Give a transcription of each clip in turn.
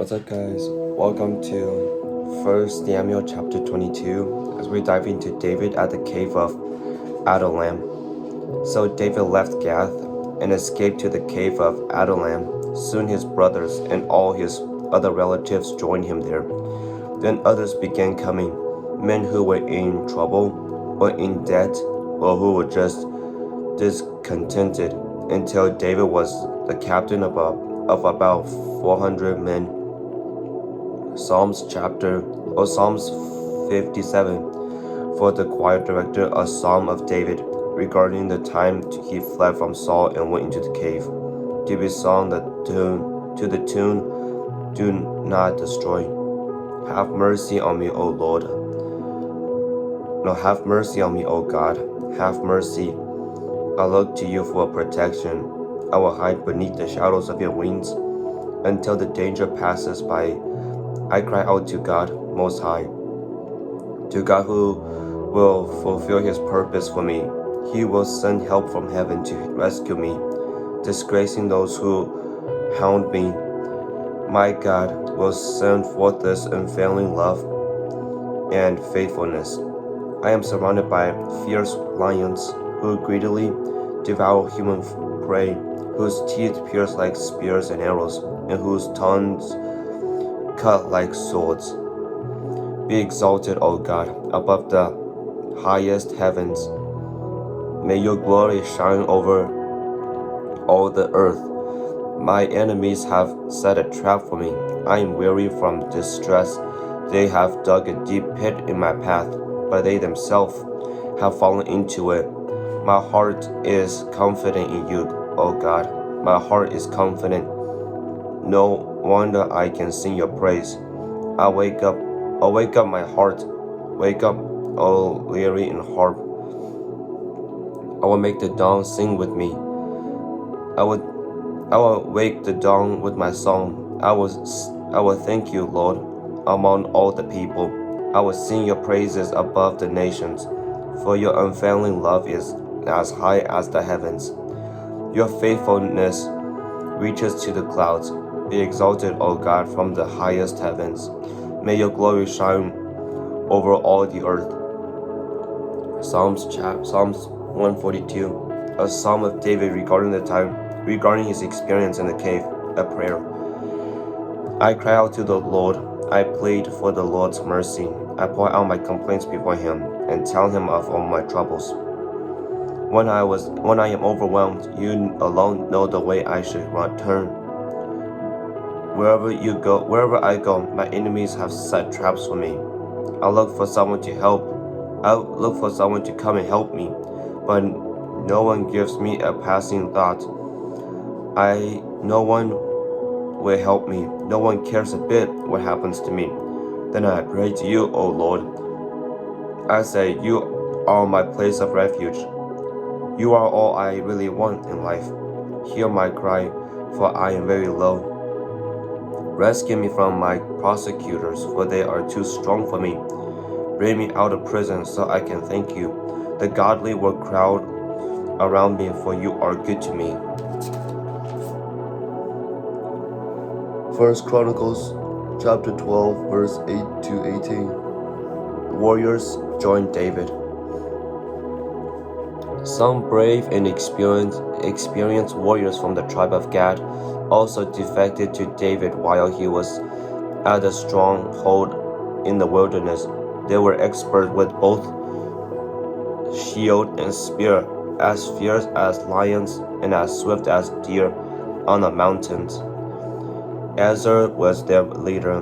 What's up, guys? Welcome to 1 Samuel chapter 22 as we dive into David at the cave of Adullam. So David left Gath and escaped to the cave of Adullam. Soon his brothers and all his other relatives joined him there. Then others began coming, men who were in trouble or in debt or who were just discontented, until David was the captain of about 400 men. Psalms 57 for the choir director, a psalm of David regarding the time he fled from Saul and went into the cave. David sung to the tune, "Do not destroy." Have mercy on me, O Lord. No, have mercy on me, O God. Have mercy. I look to you for protection. I will hide beneath the shadows of your wings until the danger passes by. I cry out to God Most High, to God who will fulfill his purpose for me. He will send help from heaven to rescue me, disgracing those who hound me. My God will send forth this unfailing love and faithfulness. I am surrounded by fierce lions who greedily devour human prey, whose teeth pierce like spears and arrows, and whose tongues cut like swords. Be exalted, O God, above the highest heavens. May your glory shine over all the earth. My enemies have set a trap for me. I am weary from distress. They have dug a deep pit in my path, but they themselves have fallen into it. My heart is confident in you, O God. My heart is confident. No wonder I can sing your praise. I wake up my heart. Wake up, O lyre and harp. I will make the dawn sing with me. I will wake the dawn with my song. I will thank you, Lord, among all the people. I will sing your praises above the nations, for your unfailing love is as high as the heavens. Your faithfulness reaches to the clouds. Be exalted, O God, from the highest heavens. May your glory shine over all the earth. Psalms 142, a psalm of David regarding his experience in the cave, a prayer. I cry out to the Lord. I plead for the Lord's mercy. I pour out my complaints before him and tell him of all my troubles. When I am overwhelmed, you alone know the way I should turn. Wherever I go, my enemies have set traps for me. I look for someone to come and help me, but no one gives me a passing thought. No one will help me. No one cares a bit what happens to me. Then I pray to you, O Lord. I say, you are my place of refuge. You are all I really want in life. Hear my cry, for I am very low. Rescue me from my persecutors, for they are too strong for me. Bring me out of prison so I can thank you. The godly will crowd around me, for you are good to me. 1 Chronicles chapter 12, verse 8 to 18. Warriors join David. Some brave and experienced warriors from the tribe of Gad also defected to David while he was at a stronghold in the wilderness. They were expert with both shield and spear, as fierce as lions and as swift as deer on the mountains. Ezer was their leader.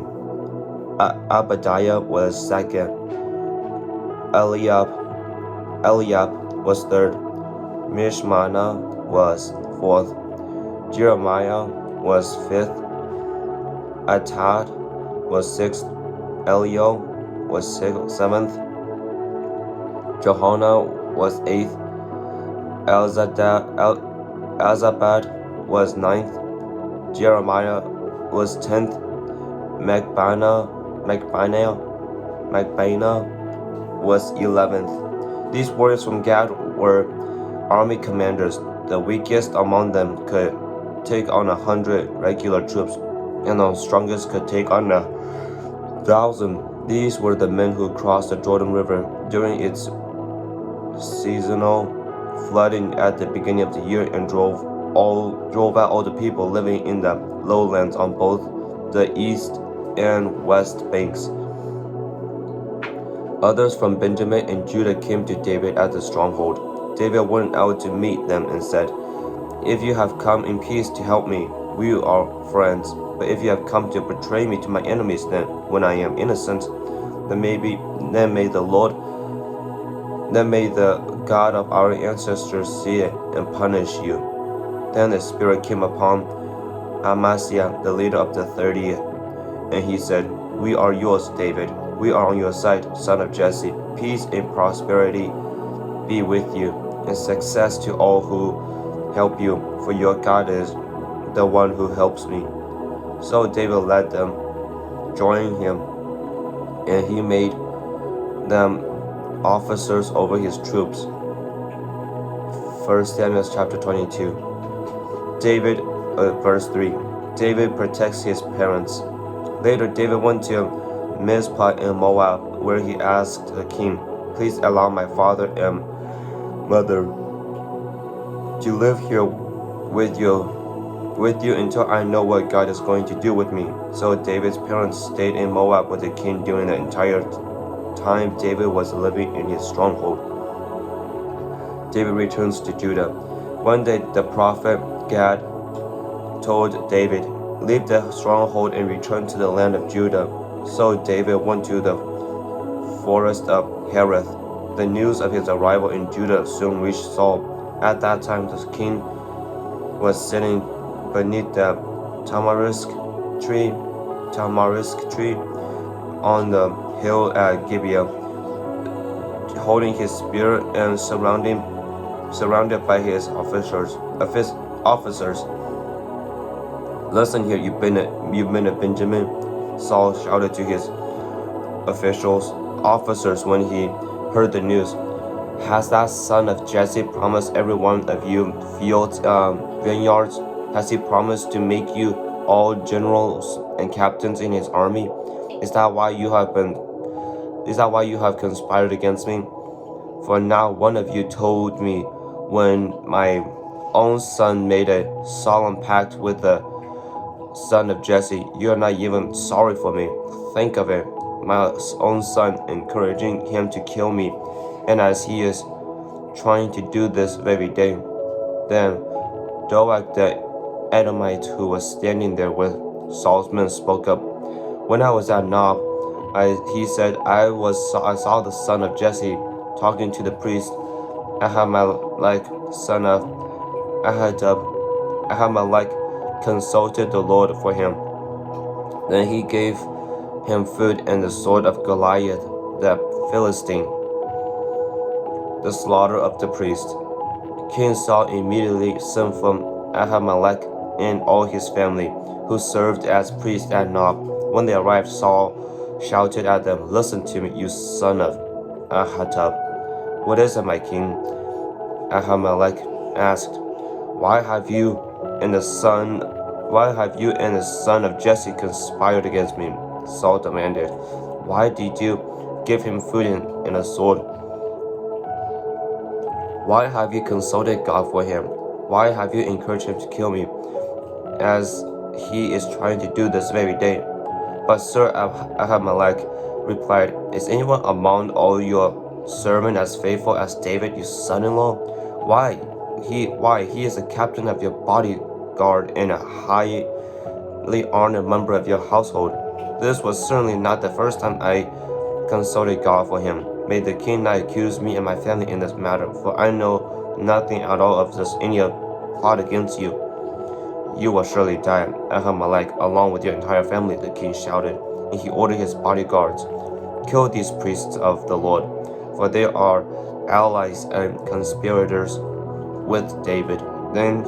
Abadiah was second. Eliab was third. Mishmana was fourth. Jeremiah was fifth. Atad was sixth. Elio was seventh. Johanna was eighth. Elzabad was ninth. Jeremiah was 10th. Macbana was 11th. These warriors from Gad were army commanders. The weakest among them could take on 100 regular troops, and the strongest could take on 1,000. These were the men who crossed the Jordan River during its seasonal flooding at the beginning of the year and drove out all the people living in the lowlands on both the east and west banks. Others from Benjamin and Judah came to David at the stronghold. David went out to meet them and said, "If you have come in peace to help me, we are friends. But if you have come to betray me to my enemies, then when I am innocent, then may the God of our ancestors see it and punish you." Then the Spirit came upon Amasiah, the leader of the 30th, and he said, "We are yours, David. We are on your side, son of Jesse. Peace and prosperity be with you, and success to all who help you, for your God is the one who helps me." So David led them, joining him, and he made them officers over his troops. 1 Samuel chapter 22. Verse 3. David protects his parents. Later, David went to Mizpah in Moab, where he asked the king, "Please allow my father and mother to live here with you until I know what God is going to do with me." So David's parents stayed in Moab with the king during the entire time David was living in his stronghold. David returns to Judah. One day the prophet Gad told David, "Leave the stronghold and return to the land of Judah." So David went to the forest of Hereth. The news of his arrival in Judah soon reached Saul. At that time the king was sitting beneath the tamarisk tree on the hill at Gibeah, holding his spear and surrounded by his officers. "Listen here, you men of Benjamin," Saul shouted to his officers when he heard the news. "Has that son of Jesse promised every one of you vineyards? Has he promised to make you all generals and captains in his army? Is that why you have conspired against me? For now one of you told me when my own son made a solemn pact with the son of Jesse, 'You are not even sorry for me.' Think of it, my own son encouraging him to kill me, and as he is trying to do this very day." Then Doeg the Edomite, who was standing there with Saul's men, spoke up. "When I was at Nob, he said, I saw the son of Jesse talking to the priest Ahimelech, son of Ahitub. Ahimelech consulted the Lord for him. Then he gave him food and the sword of Goliath the Philistine, the slaughter of the priest." King Saul immediately sent from Ahimelech and all his family, who served as priests at Nob. When they arrived, Saul shouted at them, "Listen to me, you son of Ahitub." "What is it, my king?" Ahimelech asked. Why have you and the son of Jesse conspired against me?" Saul demanded. "Why did you give him food and a sword? Why have you consulted God for him? Why have you encouraged him to kill me, as he is trying to do this very day?" But Sir Ahimelech replied, "Is anyone among all your servants as faithful as David, your son-in-law? Why, he is a captain of your bodyguard and a highly honored member of your household. This was certainly not the first time I consulted God for him. May the king not accuse me and my family in this matter, for I know nothing at all of this any plot against you. You will surely die, Ahimelech, along with your entire family," the king shouted, and he ordered his bodyguards, "Kill these priests of the Lord, for they are allies and conspirators with David." Then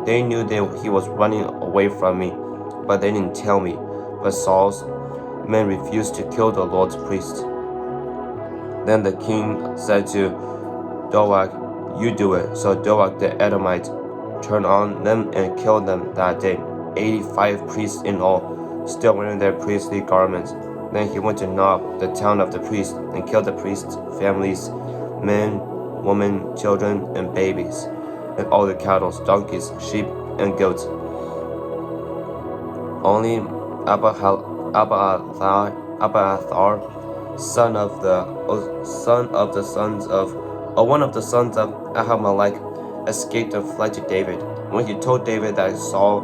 they knew that he was running away from me, but they didn't tell me. But Saul's men refused to kill the Lord's priests. Then the king said to Doeg, "You do it." So Doeg the Edomite turned on them and killed them that day. 85 priests in all, still wearing their priestly garments. Then he went to Nob, the town of the priests, and killed the priests' families, men, women, children, and babies, and all the cattle, donkeys, sheep, and goats. Only Abiathar, one of the sons of Ahimelech, escaped and fled to David. When he told David that Saul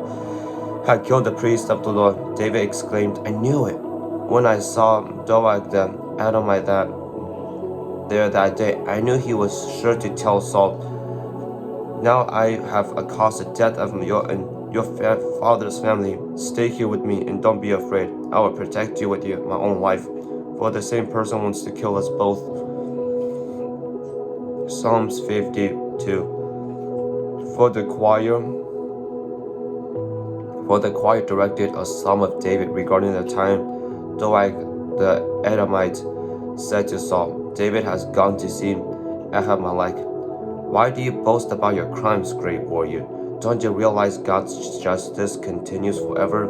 had killed the priest of the Lord, David exclaimed, "I knew it! When I saw Doeg the Edomite there that day, I knew he was sure to tell Saul. Now I have caused the death of your father's family. Stay here with me and don't be afraid. I will protect you with my own life, for the same person wants to kill us both." Psalms 52. For the choir directed a psalm of David regarding the time Doeg the Edomite said to Saul, "David has gone to see Ahimelech. Why do you boast about your crimes, great warrior? Don't you realize God's justice continues forever?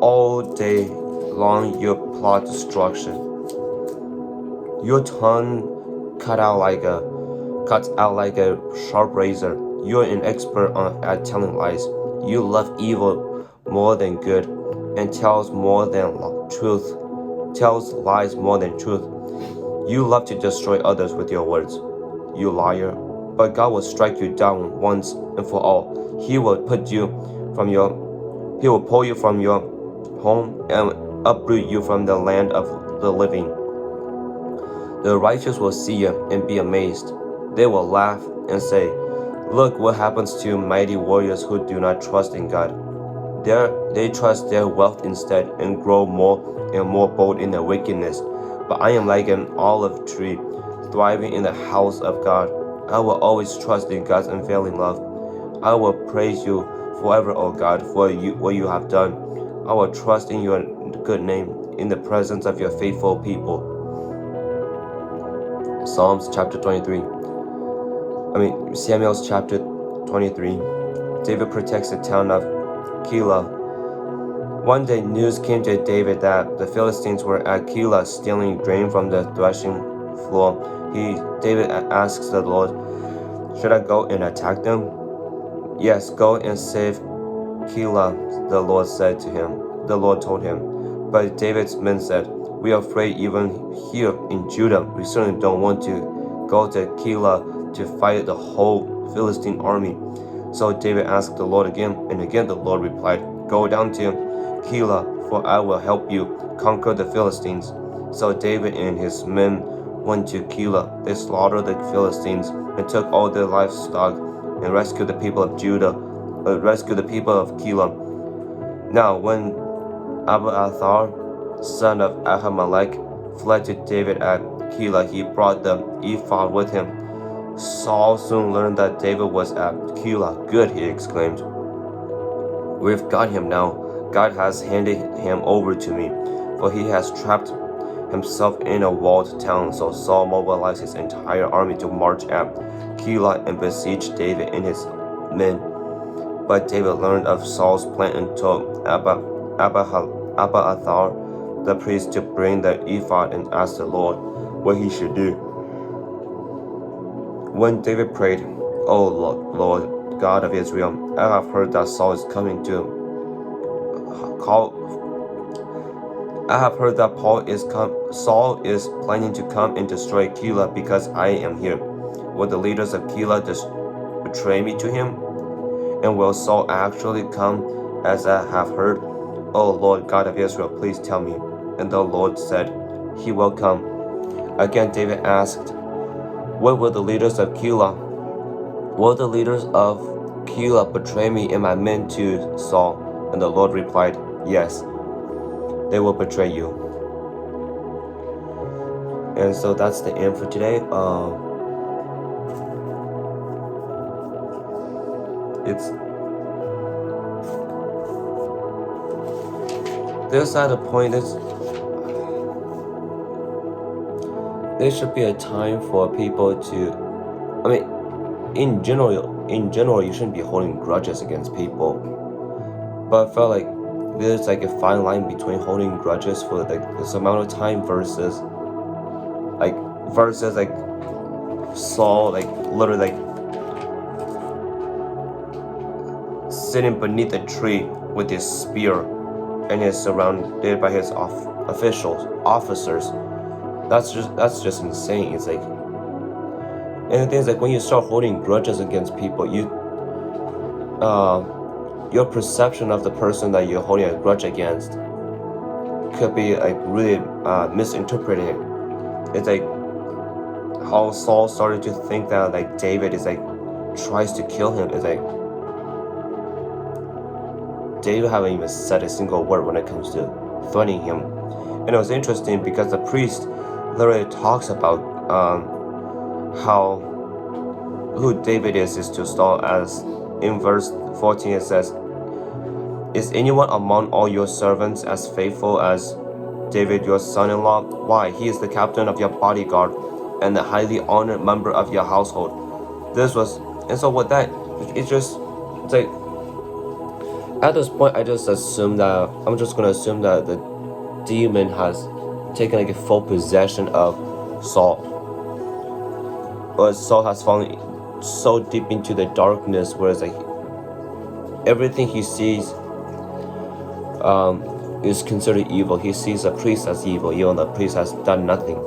All day long you plot destruction. Your tongue cuts out like a sharp razor. You're an expert at telling lies. You love evil more than good, and tells lies more than truth. You love to destroy others with your words, you liar. But God will strike you down once and for all. He will pull you from your home and uproot you from the land of the living. The righteous will see you and be amazed. They will laugh and say, "Look what happens to mighty warriors who do not trust in God. They trust their wealth instead and grow more and more bold in their wickedness. But I am like an olive tree, thriving in the house of God. I will always trust in God's unfailing love. I will praise you forever, O God, for what you have done. I will trust in your good name in the presence of your faithful people." Samuel's chapter 23. David protects the town of Keilah. One day news came to David that the Philistines were at Keilah stealing grain from the threshing floor. David asks the Lord, "Should I go and attack them?" "Yes, go and save Keilah," the Lord told him. But David's men said, "We are afraid even here in Judah. We certainly don't want to go to Keilah to fight the whole Philistine army." So David asked the Lord again, and again the Lord replied, "Go down to Keilah, for I will help you conquer the Philistines." So David and his men went to Keilah. They slaughtered the Philistines and took all their livestock and rescued the people of Keilah. Now when Abiathar, son of Ahimelech, fled to David at Keilah, he brought the ephod with him. Saul soon learned that David was at Keilah. "Good," he exclaimed. "We've got him now. God has handed him over to me, for he has trapped himself in a walled town." So Saul mobilized his entire army to march at Keilah and besiege David and his men. But David learned of Saul's plan and told Abiathar, the priest, to bring the ephod and ask the Lord what he should do. When David prayed, "O Lord, God of Israel, I have heard that Saul is Saul is planning to come and destroy Keilah because I am here. Will the leaders of Keilah betray me to him? And will Saul actually come as I have heard? O Lord God of Israel, please tell me." And the Lord said, "He will come." Again David asked, "What will the leaders of Keilah? Will the leaders of Keilah betray me and my men to Saul?" And the Lord replied, "Yes, they will betray you." And so that's the end for today. There's at a point there should be a time for people to, in general, you shouldn't be holding grudges against people. But I felt like there's like a fine line between holding grudges for like this amount of time versus like Saul like literally like sitting beneath a tree with his spear and is surrounded by his officers. That's just insane. It's like, and the thing is like when you start holding grudges against people, your perception of the person that you're holding a grudge against could be like really misinterpreting it. It's like how Saul started to think that like David is like tries to kill him. It's like David haven't even said a single word when it comes to threatening him. And it was interesting because the priest literally talks about how who David is to Saul, as in verse 14 it says, "Is anyone among all your servants as faithful as David your son-in-law? Why, he is the captain of your bodyguard and a highly honored member of your household." And so with that, it's like at this point I'm just gonna assume that the demon has taken like a full possession of Saul, or Saul has fallen so deep into the darkness where it's like everything he sees is considered evil. He sees a priest as evil, even though the priest has done nothing.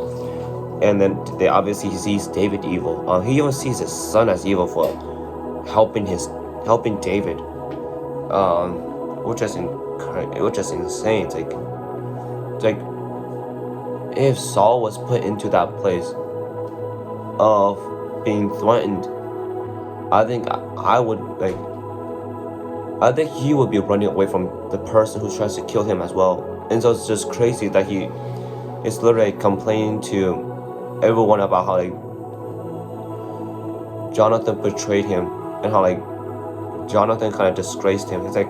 And then he sees David evil. He even sees his son as evil for helping David, which is insane. It's like if Saul was put into that place of being threatened, I think he would be running away from the person who tries to kill him as well. And so it's just crazy that he is literally complaining to everyone about how like Jonathan betrayed him and how like Jonathan kind of disgraced him. It's like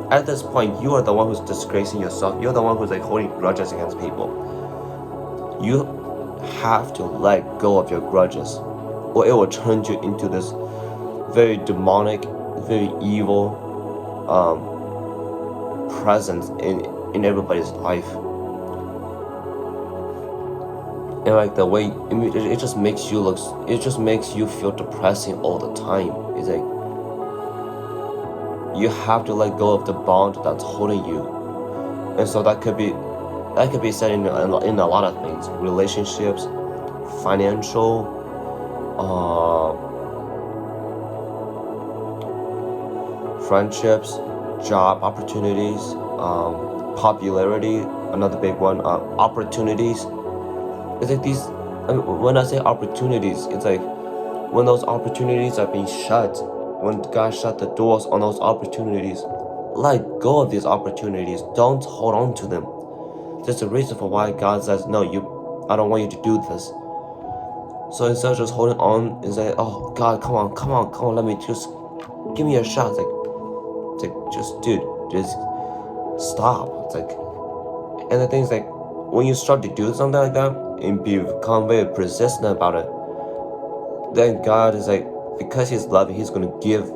at this point you are the one who's disgracing yourself. You're the one who's like holding grudges against people. You have to let go of your grudges, or it will turn you into this very demonic, very evil presence in everybody's life. And like the way it just makes you feel depressing all the time. It's like you have to let go of the bond that's holding you. And so that could be said in a lot of things: relationships, financial, friendships, job opportunities, popularity, another big one, opportunities. It's like these, when I say opportunities, it's like when those opportunities are being shut, when God shut the doors on those opportunities, let go of these opportunities. Don't hold on to them. There's a reason for why God says, no, I don't want you to do this. So instead of just holding on and say, oh God, come on, let me just give me a shot. It's like just dude, just stop. It's like, and the thing is like, when you start to do something like that and become very persistent about it, then God is like, because He's loving, He's gonna give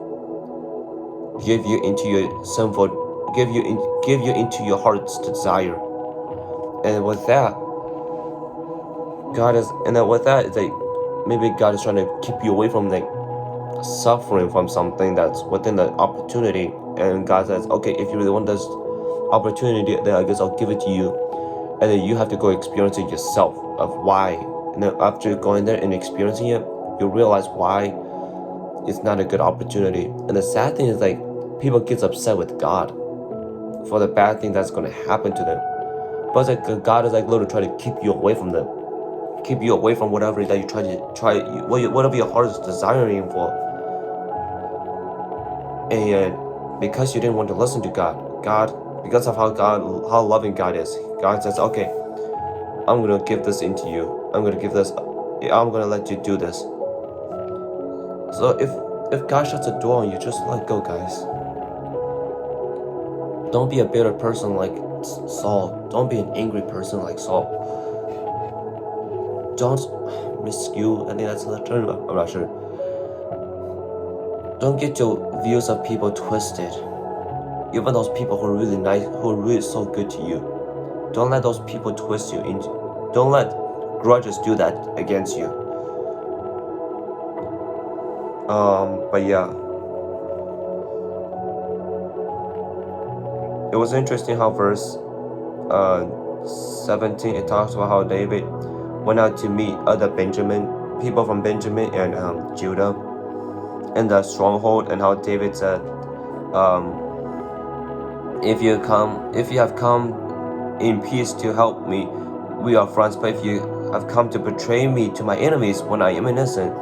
you into your sinful, give you into your heart's desire. And with that, it's like maybe God is trying to keep you away from like suffering from something that's within the opportunity. And God says, okay, if you really want this opportunity, then I guess I'll give it to you, and then you have to go experience it yourself of why. And then after going there and experiencing it, you realize why it's not a good opportunity. And the sad thing is like people get upset with God for the bad thing that's going to happen to them, but it's like God is like literally trying to keep you away from them, keep you away from whatever that you whatever your heart is desiring for. And because you didn't want to listen to God, because of how loving God is, God says, okay, I'm gonna give this into you. I'm gonna let you do this. So if God shuts a door on you, just let go, guys. Don't be a bitter person like Saul. Don't be an angry person like Saul. Don't miscue, I think that's the term, I'm not sure. Don't get your views of people twisted. even those people who are really nice, who are really so good to you. Don't let those people twist you into. Don't let grudges do that against you. But yeah, it was interesting how verse 17 it talks about how David went out to meet other people from Benjamin and Judah in the stronghold, and how David said, if you have come in peace to help me, we are friends. But if you have come to betray me to my enemies when I am innocent,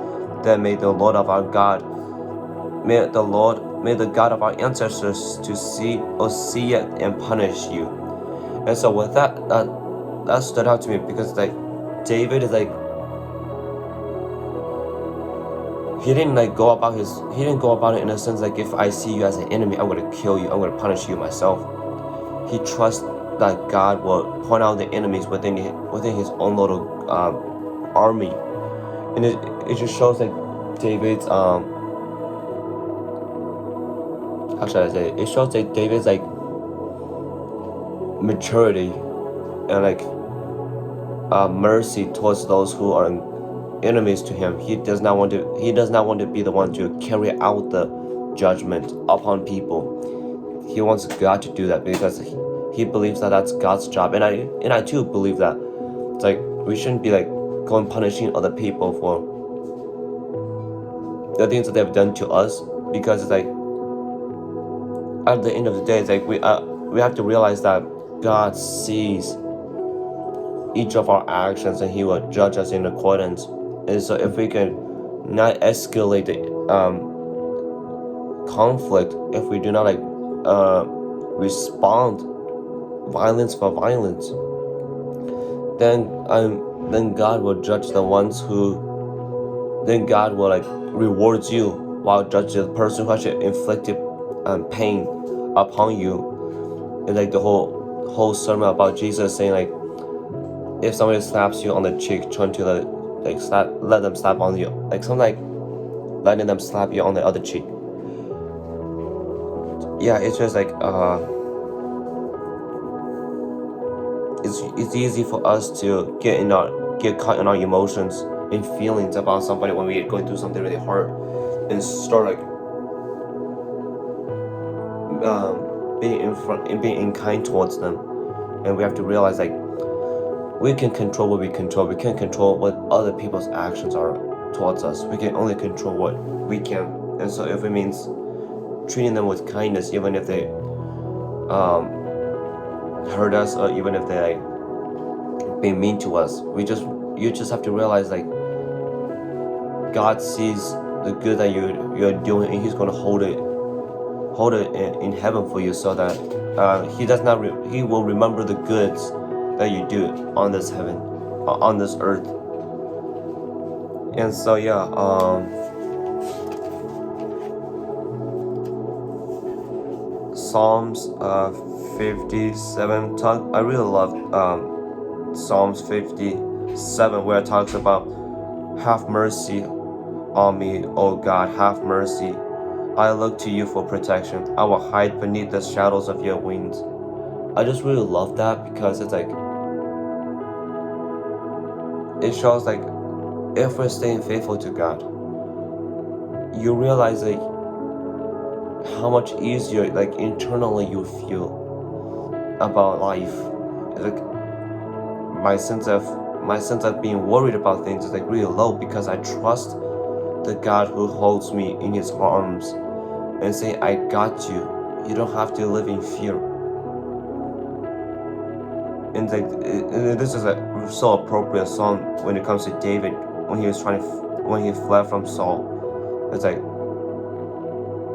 then may the Lord of our God, may the God of our ancestors to see it and punish you. And so with that stood out to me, because like David is like, he didn't go about it in a sense like, if I see you as an enemy, I'm gonna kill you, I'm gonna punish you myself. He trusts that God will point out the enemies within his own little army, and it just shows like David's how should I say it? It shows like David's like maturity and like mercy towards those who are enemies to him. He does not want to be the one to carry out the judgment upon people. He wants God to do that, because he believes that that's God's job, and I too believe that. It's like we shouldn't be like going punishing other people for the things that they've done to us, because it's like at the end of the day, it's like we have to realize that God sees each of our actions, and He will judge us in accordance. And so if we can not escalate the conflict, if we do not like respond violence for violence, then God will judge the ones who, then God will like rewards you, while judging the person who actually inflicted pain upon you. It's like the whole sermon about Jesus saying like, if somebody slaps you on the cheek, trying to let them slap on you, like something like letting them slap you on the other cheek. Yeah, it's just like it's easy for us to get caught in our emotions and feelings about somebody when we're going through something really hard, and start like being unkind towards them. And we have to realize like, we can control what we control. We can't control what other people's actions are towards us. We can only control what we can. And so if it means treating them with kindness, even if they hurt us, or even if they like being mean to us, you just have to realize like, God sees the good that you're doing, and He's going to hold it in heaven for you, so that He will remember the goods that you do on this earth. And so yeah, Psalms 57 I really love Psalms 57, where it talks about, have mercy on me, O God, have mercy. I look to you for protection. I will hide beneath the shadows of your wings. I just really love that, because it's like, it shows like, if we're staying faithful to God, you realize like how much easier like internally you feel about life. Like my sense of being worried about things is like really low, because I trust the God who holds me in His arms and say, I got you. You don't have to live in fear. And like this is a so appropriate song when it comes to David, when he fled from Saul. It's like,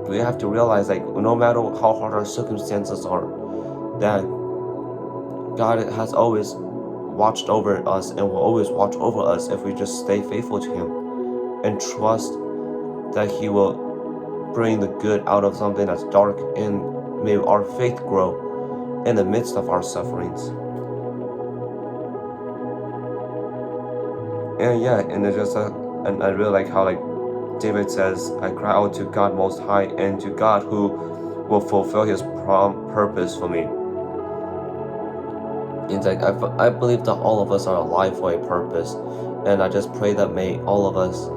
we have to realize like, no matter how hard our circumstances are, that God has always watched over us and will always watch over us if we just stay faithful to Him and trust that He will bring the good out of something that's dark, and may our faith grow in the midst of our sufferings. And yeah, and it's just and I really like how like David says, I cry out to God Most High, and to God who will fulfill His purpose for me. It's like I believe that all of us are alive for a purpose, and I just pray that may all of us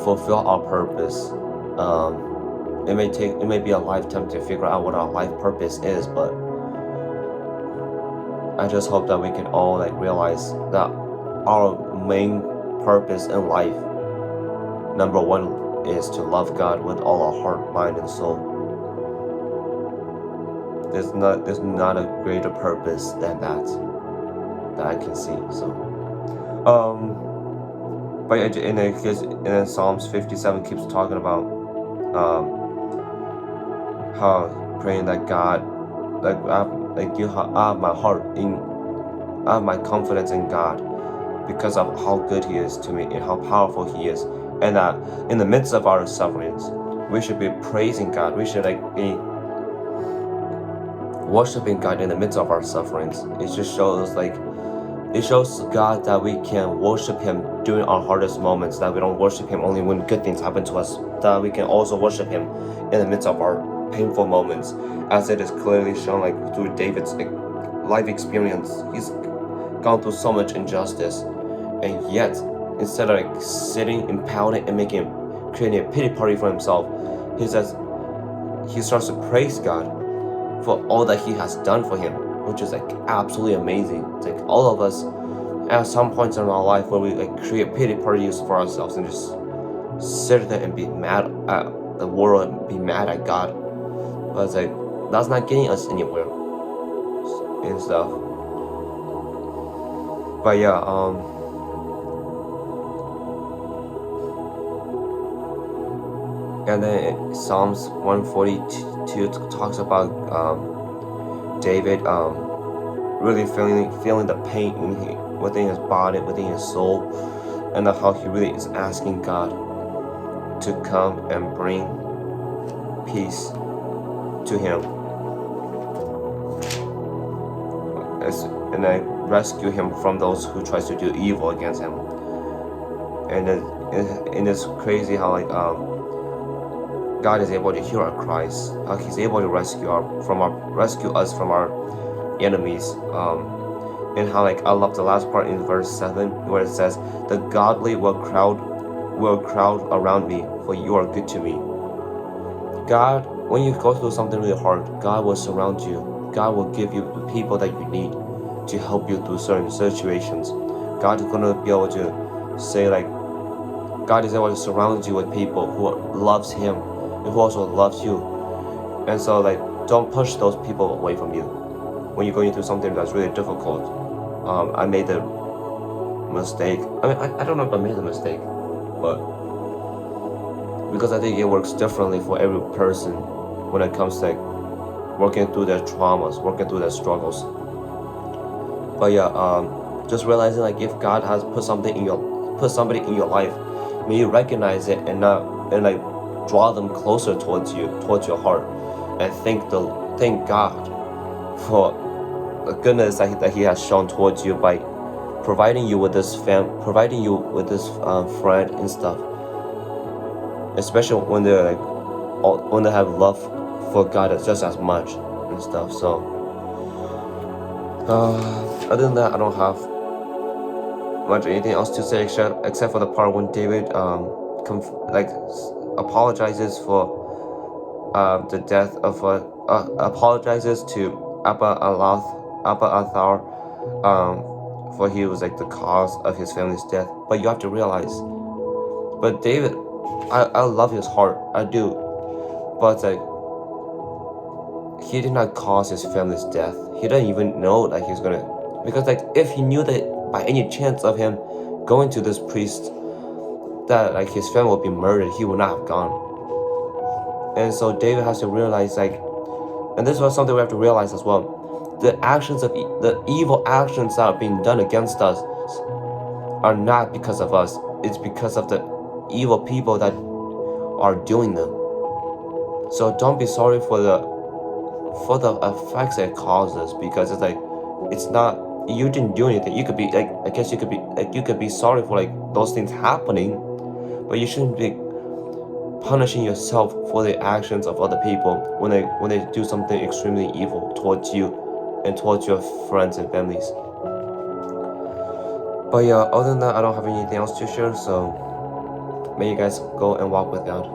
fulfill our purpose. It may be a lifetime to figure out what our life purpose is, but I just hope that we can all realize that our main purpose in life, number one, is to love God with all our heart, mind, and soul. There's not a greater purpose than that I can see. So, but and then Psalms 57 keeps talking about how praying that God, I have my heart I have my confidence in God because of how good He is to me and how powerful He is, and that in the midst of our sufferings, we should be praising God. We should be worshiping God in the midst of our sufferings. It just shows God that we can worship Him during our hardest moments, that we don't worship Him only when good things happen to us, that we can also worship Him in the midst of our painful moments, as it is clearly shown through David's life experience. He's gone through so much injustice, and yet instead of sitting and pouting and creating a pity party for himself, he starts to praise God for all that He has done for him, which is absolutely amazing. It's all of us at some points in our life where we create pity parties for ourselves and just sit there and be mad at the world and be mad at God, but it's that's not getting us anywhere and stuff. But yeah, and then Psalms 142 talks about David really feeling the pain within his body, within his soul, and how he really is asking God to come and bring peace to him, and rescue him from those who tries to do evil against him. And it's crazy how God is able to hear our cries, how He's able to rescue us from our enemies, and how I love the last part in verse 7 where it says, "The godly will crowd around me, for you are good to me." God, when you go through something really hard, God will surround you. God will give you the people that you need to help you through certain situations. God is going to be able to say God is able to surround you with people who loves Him and who also loves you. And so don't push those people away from you when you're going through something that's really difficult. I made the mistake. I don't know if I made the mistake, but because I think it works differently for every person when it comes to working through their traumas, working through their struggles. But yeah, just realizing if God has put somebody in your life, may you recognize it and draw them closer towards your heart, and thank God for the goodness that He has shown towards you by providing you with this friend and stuff, especially when they have love for God just as much and stuff. So other than that, I don't have much anything else to say except for the part when David apologizes for the death of apologizes to Abba Athar, for he was the cause of his family's death. But you have to realize, but David, I love his heart, I do, but he did not cause his family's death. He didn't even know that he's gonna, because if he knew that by any chance of him going to this priest that his family would be murdered, he would not have gone. And so David has to realize and this was something we have to realize as well, the evil actions that are being done against us are not because of us. It's because of the evil people that are doing them. So don't be sorry for the effects it causes, because it's not, you didn't do anything. You could be I guess you could be sorry for those things happening, but you shouldn't be punishing yourself for the actions of other people when they do something extremely evil towards you and towards your friends and families. But yeah, other than that, I don't have anything else to share, so may you guys go and walk with God.